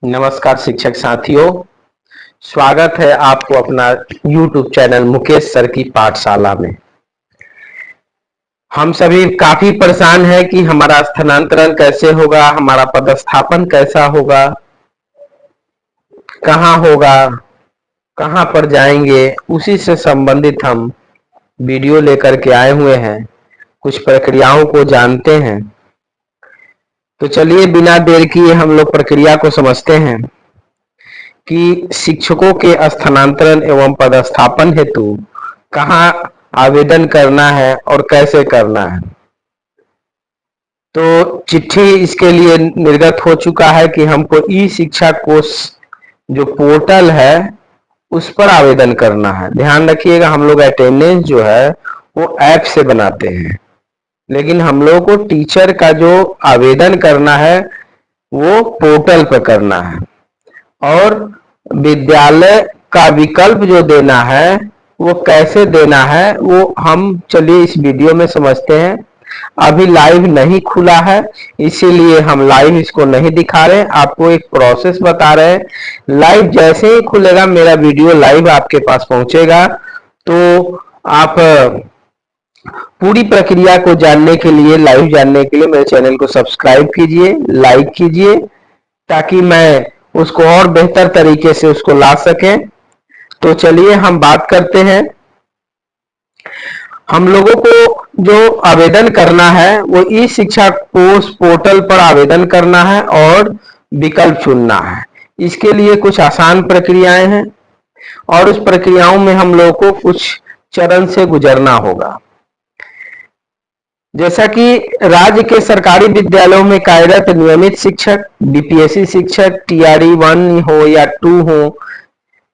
नमस्कार शिक्षक साथियों, स्वागत है आपको अपना YouTube चैनल मुकेश सर की पाठशाला में। हम सभी काफी परेशान हैं कि हमारा स्थानांतरण कैसे होगा, हमारा पदस्थापन कैसा होगा, कहाँ होगा, कहाँ पर जाएंगे। उसी से संबंधित हम वीडियो लेकर के आए हुए हैं, कुछ प्रक्रियाओं को जानते हैं। तो चलिए बिना देर किए हम लोग प्रक्रिया को समझते हैं कि शिक्षकों के स्थानांतरण एवं पदस्थापन हेतु कहाँ आवेदन करना है और कैसे करना है। तो चिट्ठी इसके लिए निर्गत हो चुका है कि हमको ई शिक्षा कोष जो पोर्टल है उस पर आवेदन करना है। ध्यान रखिएगा, हम लोग अटेंडेंस जो है वो ऐप से बनाते हैं, लेकिन हम लोगों को टीचर का जो आवेदन करना है वो पोर्टल पर करना है। और विद्यालय का विकल्प जो देना है वो कैसे देना है वो हम चलिए इस वीडियो में समझते हैं। अभी लाइव नहीं खुला है, इसीलिए हम लाइव इसको नहीं दिखा रहे, आपको एक प्रोसेस बता रहे हैं। लाइव जैसे ही खुलेगा मेरा वीडियो लाइव आपके पास पहुंचेगा, तो आप पूरी प्रक्रिया को जानने के लिए, लाइव जानने के लिए मेरे चैनल को सब्सक्राइब कीजिए, लाइक कीजिए, ताकि मैं उसको और बेहतर तरीके से उसको ला सकें। तो चलिए हम बात करते हैं। हम लोगों को जो आवेदन करना है वो ई शिक्षा कोष पोर्टल पर आवेदन करना है और विकल्प चुनना है। इसके लिए कुछ आसान प्रक्रियाएं हैं और उस प्रक्रियाओं में हम लोगों को कुछ चरण से गुजरना होगा। जैसा कि राज्य के सरकारी विद्यालयों में कार्यरत नियमित शिक्षक, बीपीएससी शिक्षक, टीआरई 1 हो या 2 हो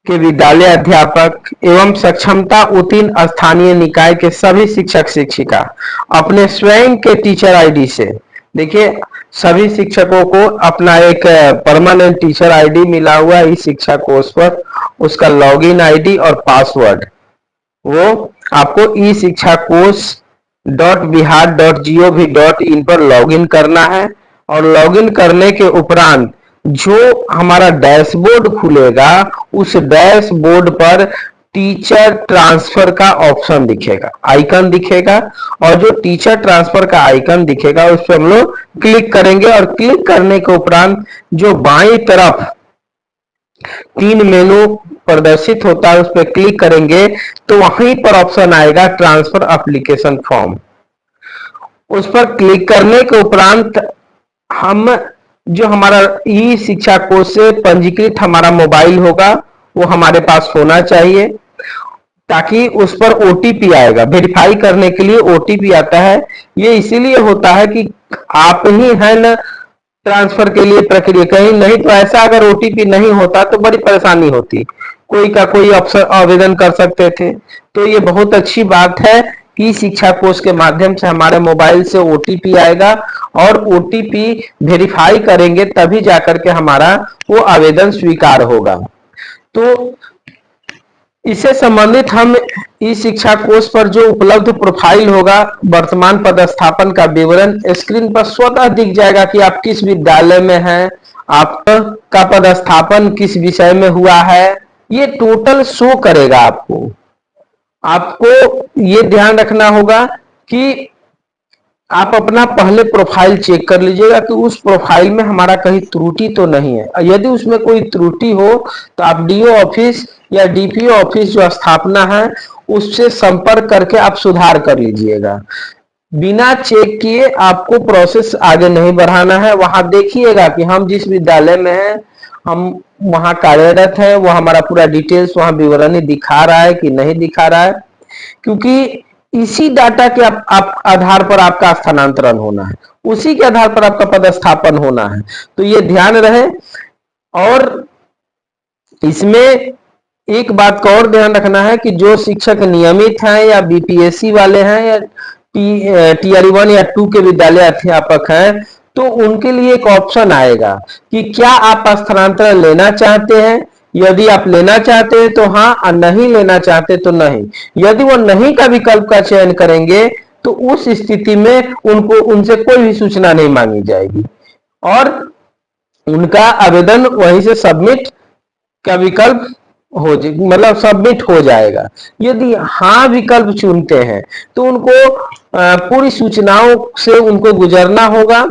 के विद्यालय अध्यापक एवं सक्षमता उत्तीर्ण स्थानीय निकाय के सभी शिक्षक शिक्षिका अपने स्वयं के टीचर आईडी से, देखिए सभी शिक्षकों को अपना एक परमानेंट टीचर आईडी मिला हुआ है इस शिक्षा कोर्स पर, उसका लॉगिन आईडी और पासवर्ड वो आपको ई शिक्षा कोर्स .bihar.gov.in पर लॉगिन करना है। और लॉगिन करने के उपरांत जो हमारा डैशबोर्ड खुलेगा उस डैशबोर्ड पर टीचर ट्रांसफर का ऑप्शन दिखेगा, आइकन दिखेगा, और जो टीचर ट्रांसफर का आइकन दिखेगा उस पर हम लोग क्लिक करेंगे। और क्लिक करने के उपरांत जो बाईं तरफ 3 मेनू प्रदर्शित होता है उस पर क्लिक करेंगे तो वहीं पर ऑप्शन आएगा ट्रांसफर एप्लीकेशन फॉर्म। उस पर क्लिक करने के उपरांत हम जो हमारा ई शिक्षा कोष से पंजीकृत हमारा मोबाइल होगा वो हमारे पास होना चाहिए, ताकि उस पर ओटीपी आएगा। वेरीफाई करने के लिए ओटीपी आता है, ये इसीलिए होता है कि आप ही है ना ट्रांसफर के लिए प्रक्रिया, कहीं नहीं तो ऐसा अगर ओटीपी नहीं होता तो बड़ी परेशानी होती, कोई का कोई अफसर आवेदन कर सकते थे। तो ये बहुत अच्छी बात है कि शिक्षा कोष के माध्यम से हमारे मोबाइल से ओटीपी आएगा और ओटीपी वेरीफाई करेंगे तभी जाकर के हमारा वो आवेदन स्वीकार होगा। तो इससे संबंधित हम इस शिक्षा कोष पर जो उपलब्ध प्रोफाइल होगा, वर्तमान पदस्थापन का विवरण स्क्रीन पर स्वतः दिख जाएगा कि आप किस विद्यालय में हैं, आपका पदस्थापन किस विषय में हुआ है, ये टोटल शो करेगा आपको। आपको ये ध्यान रखना होगा कि आप अपना पहले प्रोफाइल चेक कर लीजिएगा कि उस प्रोफाइल में हमारा कहीं त्रुटि तो नहीं है। यदि उसमें कोई त्रुटि हो तो आप डीओ ऑफिस या डीपीओ ऑफिस जो स्थापना है उससे संपर्क करके आप सुधार कर लीजिएगा। बिना चेक किए आपको प्रोसेस आगे नहीं बढ़ाना है। वहां देखिएगा कि हम जिस विद्यालय में हैं, हम वहां कार्यरत हैं, वो हमारा पूरा डिटेल्स वहां विवरणी दिखा रहा है कि नहीं दिखा रहा है, क्योंकि इसी डाटा के आप आधार पर आपका स्थानांतरण होना है, उसी के आधार पर आपका पदस्थापन होना है। तो ये ध्यान रहे। और इसमें एक बात का और ध्यान रखना है कि जो शिक्षक नियमित हैं या बीपीएससी वाले हैं या टीआरई 1 या 2 के विद्यालय अध्यापक हैं, तो उनके लिए एक ऑप्शन आएगा कि क्या आप स्थानांतरण लेना चाहते हैं। यदि आप लेना चाहते हैं तो हाँ, और नहीं लेना चाहते तो नहीं। यदि वो नहीं का विकल्प का चयन करेंगे तो उस स्थिति में उनको उनसे कोई भी सूचना नहीं मांगी जाएगी। और उनका आवेदन वहीं से सबमिट का विकल्प मतलब सबमिट हो जाएगा। यदि हाँ विकल्प चुनते हैं तो उनको पूरी सूचनाओं से उनको गुजरना होगा,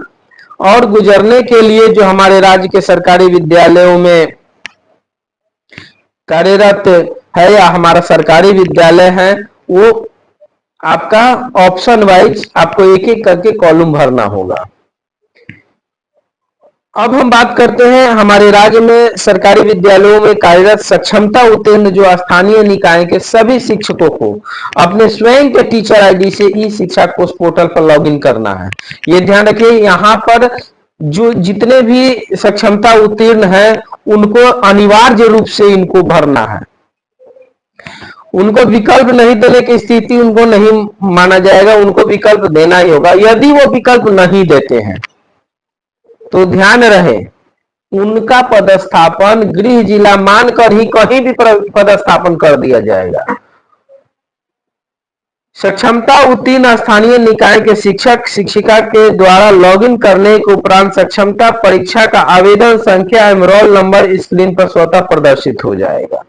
और गुजरने के लिए जो हमारे राज्य के सरकारी विद्यालयों में कार्यरत है या हमारा सरकारी विद्यालय है, वो आपका ऑप्शन वाइज आपको एक एक करके कॉलम भरना होगा। अब हम बात करते हैं हमारे राज्य में सरकारी विद्यालयों में कार्यरत सक्षमता उत्तीर्ण जो स्थानीय निकाय के सभी शिक्षकों को अपने स्वयं के टीचर आईडी से ई शिक्षा कोष पोर्टल पर लॉगिन करना है। ये ध्यान रखिए, यहाँ पर जो जितने भी सक्षमता उत्तीर्ण है उनको अनिवार्य रूप से इनको भरना है। उनको विकल्प नहीं देने की स्थिति उनको नहीं माना जाएगा, उनको विकल्प देना ही होगा। यदि वो विकल्प नहीं देते हैं तो ध्यान रहे उनका पदस्थापन गृह जिला मानकर ही कहीं भी पदस्थापन कर दिया जाएगा। सक्षमता उत्तीर्ण स्थानीय निकाय के शिक्षक शिक्षिका के द्वारा लॉगिन करने के उपरांत सक्षमता परीक्षा का आवेदन संख्या एवं रोल नंबर स्क्रीन पर स्वतः प्रदर्शित हो जाएगा।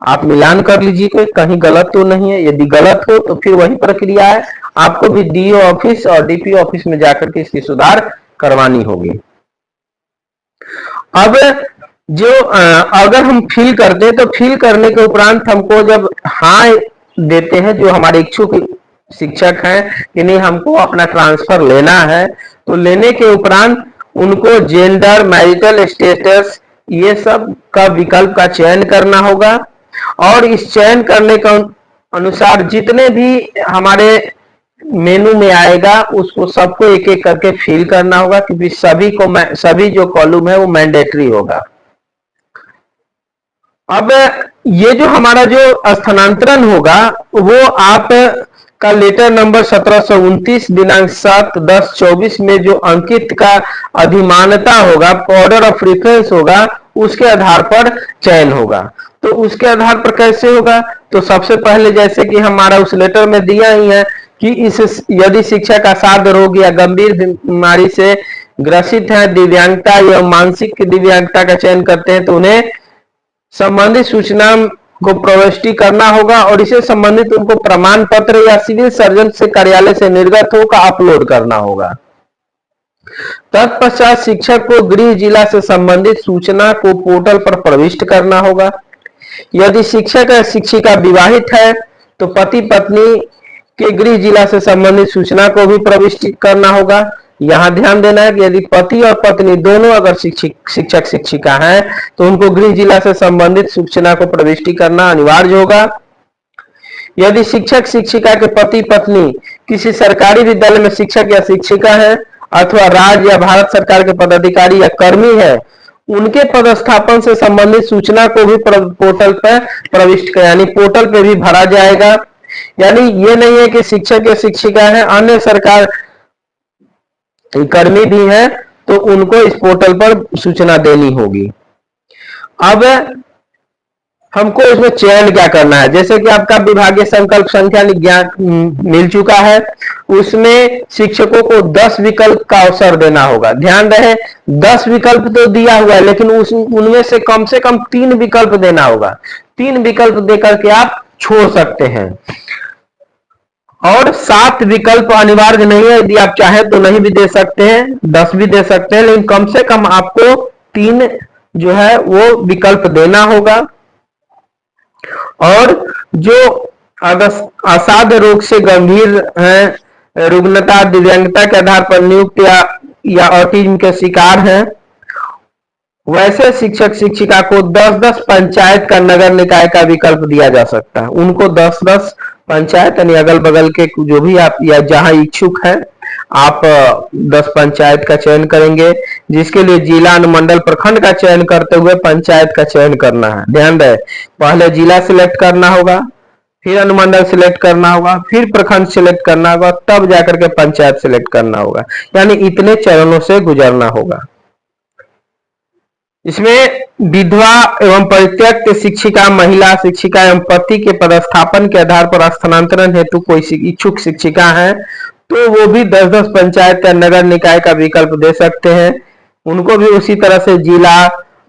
आप मिलान कर लीजिए कि कहीं गलत तो नहीं है। यदि गलत हो तो फिर वही प्रक्रिया है, आपको भी डीओ ऑफिस और डीपी ऑफिस में जाकर के इसकी सुधार करवानी होगी। अब जो अगर हम फिल करते हैं तो फिल करने के उपरांत हमको जब हाँ देते हैं जो हमारे इच्छुक शिक्षक हैं कि नहीं हमको अपना ट्रांसफर लेना है, तो लेने के उपरांत उनको जेंडर, मैरिटल स्टेटस ये सब का विकल्प का चयन करना होगा, और इस चयन करने के अनुसार जितने भी हमारे मेनू में आएगा उसको सबको एक एक करके फिल करना होगा, क्योंकि सभी जो कॉलम है वो मैंडेटरी होगा। अब ये जो हमारा जो स्थानांतरण होगा वो आप का लेटर नंबर 1729 दिनांक 7/10/24 में जो अंकित का अधिमानता होगा, ऑर्डर ऑफ प्रेफरेंस होगा, उसके आधार पर चयन होगा। तो उसके आधार पर कैसे होगा, तो सबसे पहले जैसे कि हमारा उस लेटर में दिया ही है कि यदि शिक्षक असाध्य रोग या गंभीर बीमारी से ग्रसित है, दिव्यांगता या मानसिक दिव्यांगता का चयन करते हैं तो उन्हें संबंधित सूचना को प्रविष्टि करना होगा, और इसे संबंधित उनको प्रमाण पत्र या सिविल सर्जन से कार्यालय से निर्गत होकर अपलोड करना होगा। तत्पश्चात शिक्षक को गृह जिला से संबंधित सूचना को पोर्टल पर प्रविष्ट करना होगा। यदि शिक्षक या शिक्षिका विवाहित है तो पति पत्नी के गृह जिला से संबंधित सूचना को भी प्रविष्ट करना होगा। यहाँ ध्यान देना है कि यदि पति और पत्नी दोनों अगर शिक्षक शिक्षिका हैं तो उनको गृह जिला से संबंधित सूचना को प्रविष्टि करना अनिवार्य होगा। यदि शिक्षक शिक्षिका के पति पत्नी किसी सरकारी विद्यालय में शिक्षक या शिक्षिका है अथवा राज्य या भारत सरकार के पदाधिकारी या कर्मी है, उनके पदस्थापन से संबंधित सूचना को भी पोर्टल पर प्रविष्ट कर, यानी पोर्टल पे भी भरा जाएगा। यानी ये नहीं है कि शिक्षक या शिक्षिका है, अन्य सरकार कर्मी भी हैं तो उनको इस पोर्टल पर सूचना देनी होगी। अब हमको इसमें चयन क्या करना है, जैसे कि आपका विभागीय संकल्प संख्या मिल चुका है, उसमें शिक्षकों को 10 विकल्प का अवसर देना होगा। ध्यान रहे 10 विकल्प तो दिया हुआ है, लेकिन उनमें से कम 3 विकल्प देना होगा। 3 विकल्प देकर के आप छोड़ सकते हैं, और 7 विकल्प अनिवार्य नहीं है, यदि आप चाहें तो नहीं भी दे सकते हैं, 10 भी दे सकते हैं, लेकिन कम से कम आपको 3 जो है वो विकल्प देना होगा। और जो अगर असाध्य रोग से गंभीर है, रुग्णता दिव्यांगता के आधार पर नियुक्त या ऑटिज्म के शिकार हैं, वैसे शिक्षक शिक्षिका को 10-10 पंचायत का नगर निकाय का विकल्प दिया जा सकता है। उनको 10-10 पंचायत यानी अगल बगल के जो भी आप या जहां इच्छुक हैं आप 10 पंचायत का चयन करेंगे, जिसके लिए जिला अनुमंडल प्रखंड का चयन करते हुए पंचायत का चयन करना है। ध्यान रहे पहले जिला सिलेक्ट करना होगा, फिर अनुमंडल सिलेक्ट करना होगा, फिर प्रखंड सिलेक्ट करना होगा, तब जाकर के पंचायत सिलेक्ट करना होगा, यानी इतने चरणों से गुजरना होगा। इसमें विधवा एवं परित्यक्त शिक्षिका, महिला शिक्षिका एवं पति के पदस्थापन के आधार पर स्थानांतरण हेतु कोई इच्छुक शिक्षिका है तो वो भी 10-10 पंचायत या नगर निकाय का विकल्प दे सकते हैं। उनको भी उसी तरह से जिला,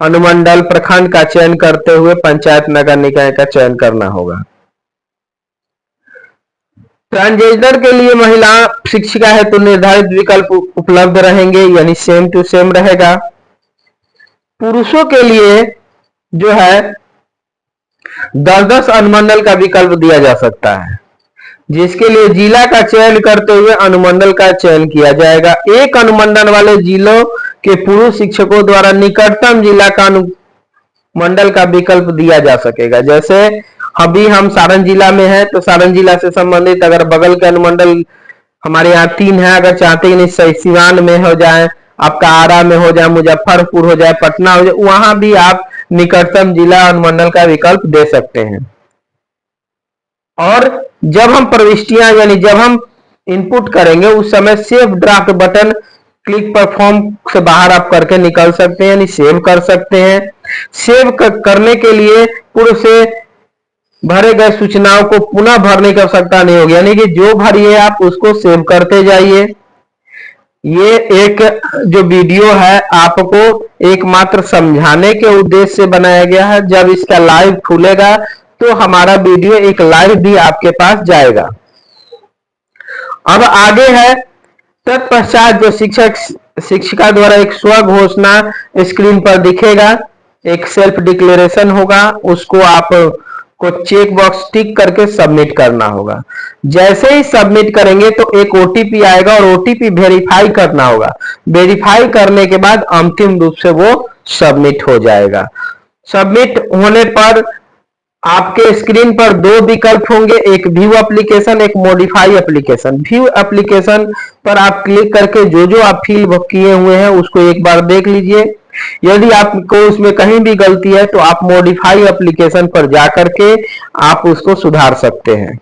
अनुमंडल, प्रखंड का चयन करते हुए पंचायत नगर निकाय का चयन करना होगा। ट्रांसजेंडर के लिए महिला शिक्षिका है तो निर्धारित विकल्प उपलब्ध रहेंगे, यानी सेम टू सेम रहेगा। पुरुषों के लिए जो है 10-10 अनुमंडल का विकल्प दिया जा सकता है, जिसके लिए जिला का चयन करते हुए अनुमंडल का चयन किया जाएगा। एक अनुमंडल वाले जिलों के पुरुष शिक्षकों द्वारा निकटतम जिला का अनुमंडल का विकल्प दिया जा सकेगा। जैसे अभी हम सारण जिला में है तो सारण जिला से संबंधित अगर बगल के अनुमंडल हमारे यहाँ 3 है, अगर चाहते हैं सिवान में हो जाए, आपका आरा में हो जाए, मुजफ्फरपुर हो जाए, पटना हो जाए, वहां भी आप निकटतम जिला अनुमंडल का विकल्प दे सकते हैं। और जब हम प्रविष्टियां यानी जब हम इनपुट करेंगे उस समय सेव ड्राफ्ट बटन क्लिक पर फॉर्म से बाहर आप करके निकल सकते हैं, यानी सेव कर सकते हैं। सेव करने के लिए पूर्व से भरे गए सूचनाओं को पुनः भरने की आवश्यकता नहीं होगी, यानी कि जो भरिए आप उसको सेव करते जाइए। ये एक जो वीडियो है आपको एकमात्र समझाने के उद्देश्य से बनाया गया है। जब इसका लाइव खुलेगा तो हमारा वीडियो एक लाइव भी आपके पास जाएगा। अब आगे है तत्पश्चात जो शिक्षिका द्वारा एक स्व घोषणा स्क्रीन पर दिखेगा, एक सेल्फ डिक्लेरेशन होगा, उसको आप को चेक बॉक्स टिक करके सबमिट करना होगा। जैसे ही सबमिट करेंगे तो एक ओटीपी आएगा और ओटीपी वेरीफाई करना होगा। वेरीफाई करने के बाद अंतिम रूप से वो सबमिट हो जाएगा। सबमिट होने पर आपके स्क्रीन पर 2 विकल्प होंगे, एक व्यू एप्लीकेशन, एक मॉडिफाई एप्लीकेशन। व्यू एप्लीकेशन पर आप क्लिक करके जो जो आप फिल किए हुए हैं उसको एक बार देख लीजिए। यदि आपको उसमें कहीं भी गलती है तो आप मॉडिफाई एप्लीकेशन पर जाकर के आप उसको सुधार सकते हैं।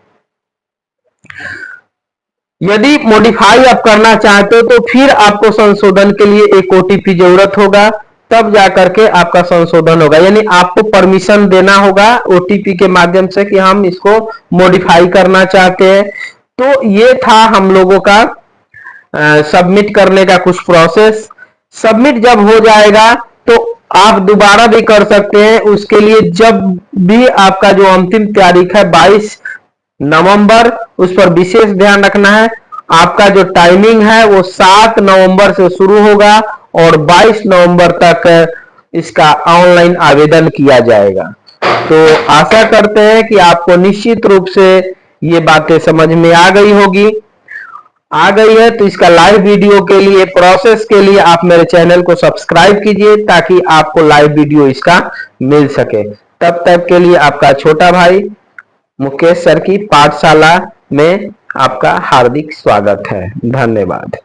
यदि मॉडिफाई आप करना चाहते हो तो फिर आपको संशोधन के लिए एक ओटीपी जरूरत होगा, तब जाकर के आपका संशोधन होगा, यानी आपको परमिशन देना होगा ओटीपी के माध्यम से कि हम इसको मॉडिफाई करना चाहते हैं। तो ये था हम लोगों का सबमिट करने का कुछ प्रोसेस। सबमिट जब हो जाएगा तो आप दोबारा भी कर सकते हैं। उसके लिए जब भी आपका जो अंतिम तारीख है 22 नवंबर, उस पर विशेष ध्यान रखना है। आपका जो टाइमिंग है वो 7 नवंबर से शुरू होगा और 22 नवंबर तक इसका ऑनलाइन आवेदन किया जाएगा। तो आशा करते हैं कि आपको निश्चित रूप से ये बातें समझ में आ गई होगी। आ गई है तो इसका लाइव वीडियो के लिए, प्रोसेस के लिए आप मेरे चैनल को सब्सक्राइब कीजिए ताकि आपको लाइव वीडियो इसका मिल सके। तब तक के लिए आपका छोटा भाई मुकेश सर की पाठशाला में आपका हार्दिक स्वागत है। धन्यवाद।